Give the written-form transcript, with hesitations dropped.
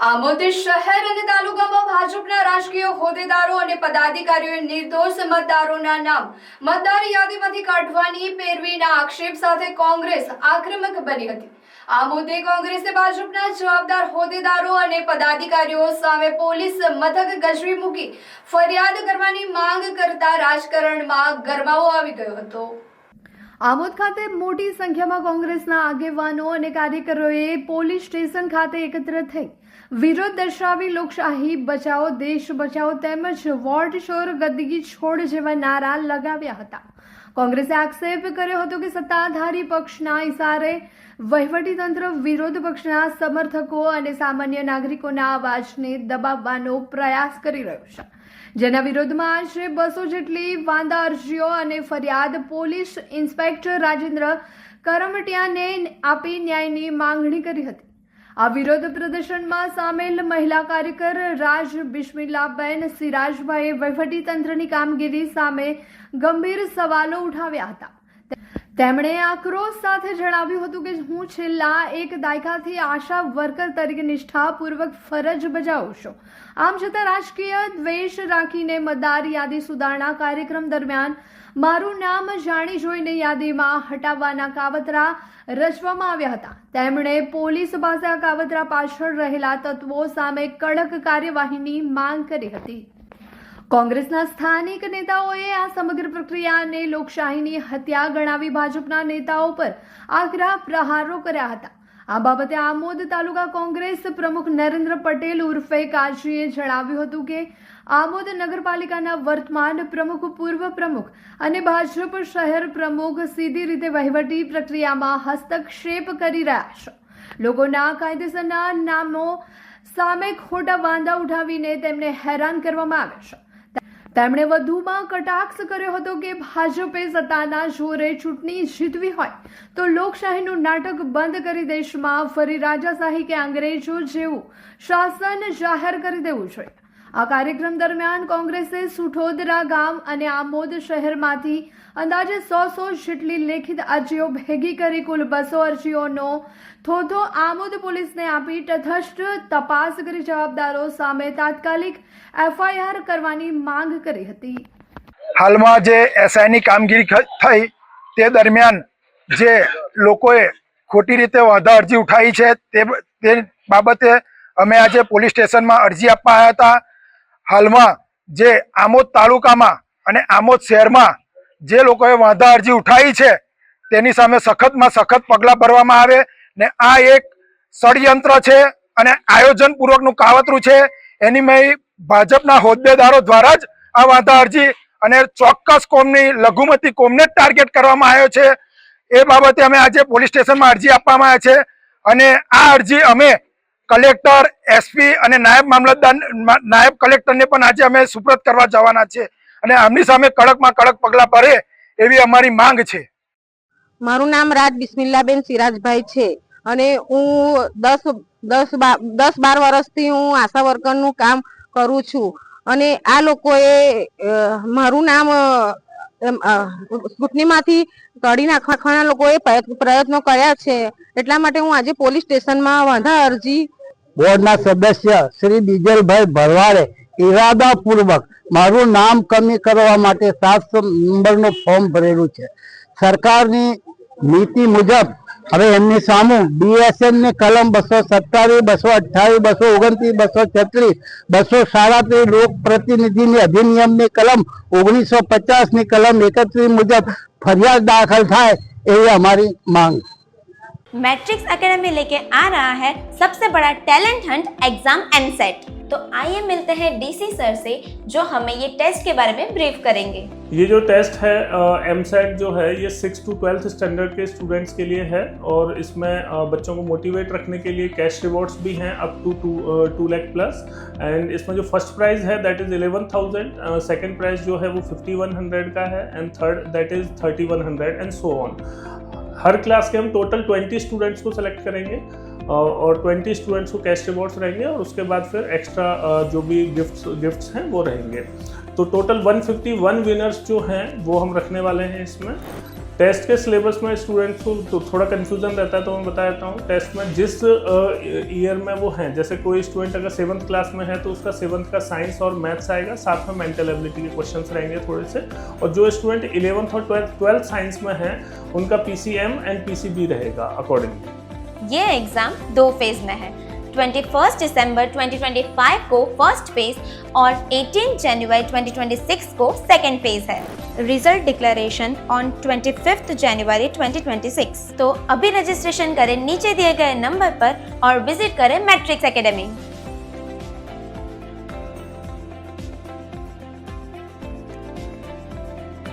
આમોદ શહેર અને તાલુકામાં ભાજપના રાજકીય હોદ્દેદારો અને પદાધિકારીઓએ નિર્દોષ મતદારોના નામ મતદાર યાદીમાંથી કાઢવાની પેરવીના આક્ષેપ સાથે કોંગ્રેસ આક્રમક બની હતી। આ મુદ્દે કોંગ્રેસે ભાજપના જવાબદાર હોદ્દેદારો અને પદાધિકારીઓ સામે પોલીસ મથક ગજવી મૂકી ફરિયાદ કરવાની માંગ કરતા રાજકારણમાં ગરમાવો આવી ગયો હતો। આમોદ ખાતે મોટી સંખ્યામાં કોંગ્રેસના આગેવાનો અને કાર્યકરોએ પોલીસ સ્ટેશન ખાતે એકત્ર થઈ વિરોધ દર્શાવી લોકશાહી બચાવો દેશ બચાવો તેમજ વોટ ચોર ગદ્દગી છોડ જેવા નારા લગાવ્યા હતા। કોંગ્રેસે આક્ષેપ કર્યો હતો કે સત્તાધારી પક્ષના ઇશારે વહીવટીતંત્ર વિરોધ પક્ષના સમર્થકો અને સામાન્ય નાગરિકોના અવાજને દબાવવાનો પ્રયાસ કરી રહ્યો છે, જેના વિરોધમાં આશરે 200 જેટલી વાંધા અરજીઓ અને ફરિયાદ પોલીસ ઇન્સ્પેક્ટર રાજેન્દ્ર કરમટિયાને આપી ન્યાયની માંગણી કરી હતી। આ વિરોધ પ્રદર્શનમાં સામેલ મહિલા કાર્યકર રાજ બિસ્મિલ્લાબેન સિરાજભાઈએ વહીવટીતંત્રની કામગીરી સામે ગંભીર સવાલો ઉઠાવ્યા હતા। તેમણે આક્રોશ સાથે જણાવ્યું હતું કે હું છેલ્લા એક દાયકાથી આશા વર્કર તરીકે નિષ્ઠાપૂર્વક ફરજ બજાવું છું, આમ છતાં રાજકીય દ્વેષ રાખીને મતદાર યાદી સુધારણા કાર્યક્રમ દરમિયાન મારું નામ જાણી જોઈને યાદીમાં હટાવવાના કાવતરા રચવામાં આવ્યા હતા। તેમણે પોલીસ પાસે આ કાવતરા પાછળ રહેલા તત્વો સામે કડક કાર્યવાહીની માંગ કરી હતી। કોંગ્રેસના સ્થાનિક નેતાઓએ આ સમગ્ર પ્રક્રિયાને લોકશાહીની હત્યા ગણાવી ભાજપના નેતાઓ પર આકરા પ્રહારો કર્યા હતા। આ બાબતે આમોદ તાલુકા કોંગ્રેસ પ્રમુખ નરેન્દ્ર પટેલ ઉર્ફે કાજીએ જણાવ્યું હતું કે આમોદ નગરપાલિકાના વર્તમાન પ્રમુખ, પૂર્વ પ્રમુખ અને ભાજપ શહેર પ્રમુખ સીધી રીતે વહીવટી પ્રક્રિયામાં હસ્તક્ષેપ કરી રહ્યા છે। લોકોના કાયદેસરના નામો સામે ખોટા વાંધા ઉઠાવીને તેમને હેરાન કરવામાં આવે છે। તેમણે વધુમાં કટાક્ષ કર્યો હતો કે ભાજપે સત્તાના જોરે ચૂંટણી જીતવી હોય તો લોકશાહીનું નાટક બંધ કરી દેશમાં ફરી રાજાશાહી કે અંગ્રેજો જેવું શાસન જાહેર કરી દેવું જોઈએ। આ કાર્યક્રમ દરમિયાન કોંગ્રેસે સુઠોદરા ગામ અને આમોદ શહેરમાંથી અંદાજે 100 જેટલી લેખિત અરજીઓ ભેગી કરી કુલ 200 અરજીઓનો થોથો આમોદ પોલીસને આપી તટસ્થ તપાસ કરી જવાબદારો સામે તાત્કાલિક FIR કરવાની માંગ કરી હતી। હાલમાં જે એસઆઈની કામગીરી થઈ તે દરમિયાન જે લોકોએ ખોટી રીતે વાંધા અરજી ઉઠાવી છે તે બાબતે અમે આજે પોલીસ સ્ટેશનમાં અરજી આપવા આવ્યા હતા। હાલમાં જે આમોદ તાલુકામાં અને આમોદ શહેરમાં જે લોકોએ વાંધા અરજી ઉઠાવી છે તેની સામે સખતમાં સખત પગલાં ભરવામાં આવે ને આ એક ષડયંત્ર છે અને આયોજનપૂર્વકનું કાવતરું છે। એની મેં ભાજપના હોદ્દેદારો દ્વારા જ આ વાંધા અરજી અને ચોક્કસ કોમની લઘુમતી કોમને જ ટાર્ગેટ કરવામાં આવ્યો છે। એ બાબતે અમે આજે પોલીસ સ્ટેશનમાં અરજી આપવામાં આવે છે અને આ અરજી અમે કલેક્ટર, એસપી અને નાયબ કલેક્ટરને પણ આજે અમે સુપ્રત કરવા જવાના છે અને આમની સામે કડકમાં કડક પગલાં ભરે એવી અમારી માંગ છે। મારું નામ રાજ બિસ્મિલ્લાબેન સિરાજભાઈ છે અને હું 10-12 વર્ષથી હું આશા વર્કરનું કામ કરું છું અને આ લોકોએ મારું નામ ચૂંટણીમાંથી કાઢી નાખવાના લોકોએ પ્રયત્નો કર્યા છે। એટલા માટે હું આજે પોલીસ સ્ટેશનમાં વાંધા અરજી બોર્ડના સદસ્ય શ્રી બીજલભાઈ ભરવાડે ઈરાદાપૂર્વક મારું નામ કમી કરવા માટે 700 નંબરનું ફોર્મ ભરેલું છે। સરકારની નીતિ મુજબ હવે એમની સામે BSN ની કલમ 227, 228, 229, 236, 237 લોક પ્રતિનિધિની અધિનિયમની કલમ 1950 ની કલમ 31 મુજબ ફરિયાદ દાખલ થાય એવી અમારી માંગ। मैट्रिक्स एकेडमी लेके आ रहा है सबसे बड़ा टैलेंट हंट एग्जाम एमसेट। तो आइए मिलते हैं डीसी सर से जो हमें ये टेस्ट के बारे में ब्रीफ करेंगे। ये जो टेस्ट है एमसेट जो है ये 6 to 12th स्टैंडर्ड के स्टूडेंट्स के लिए है और इसमें बच्चों को मोटिवेट रखने के लिए कैश रिवॉर्ड्स भी हैं up to 2 lakh plus. And इसमें जो फर्स्ट प्राइज़ है दैट इज़ 11,000, सेकेंड प्राइज़ जो है वो 5,100 का है and third that is 3,100 and so on. हर क्लास के हम टोटल 20 स्टूडेंट्स को सेलेक्ट करेंगे और 20 स्टूडेंट्स को कैश रिवॉर्ड्स रहेंगे और उसके बाद फिर एक्स्ट्रा जो भी गिफ्ट्स हैं वो रहेंगे। तो टोटल 151 विनर्स जो हैं वो हम रखने वाले हैं इसमें। टेस्ट के सिलेबस में स्टूडेंट्स को तो थोड़ा कन्फ्यूजन रहता है, तो मैं बता देता हूँ। टेस्ट में जिस ईयर में वो हैं, जैसे कोई स्टूडेंट अगर 7th क्लास में है तो उसका 7th का साइंस और मैथ्स आएगा, साथ में मेंटल एबिलिटी के क्वेश्चंस रहेंगे थोड़े से। और जो स्टूडेंट 11th और 12th साइंस में है उनका PCM एंड PCB रहेगा अकॉर्डिंगली। ये एग्जाम 2 फेज में है। 21 दिसंबर 2025 को फर्स्ट फेज और 18 जनवरी 2026 को सेकेंड फेज है। रिजल्ट डिक्लेरेशन ऑन 25 जनवरी 2026। तो अभी रजिस्ट्रेशन करें नीचे दिए गए नंबर पर और विजिट करें मैट्रिक्स एकेडमी।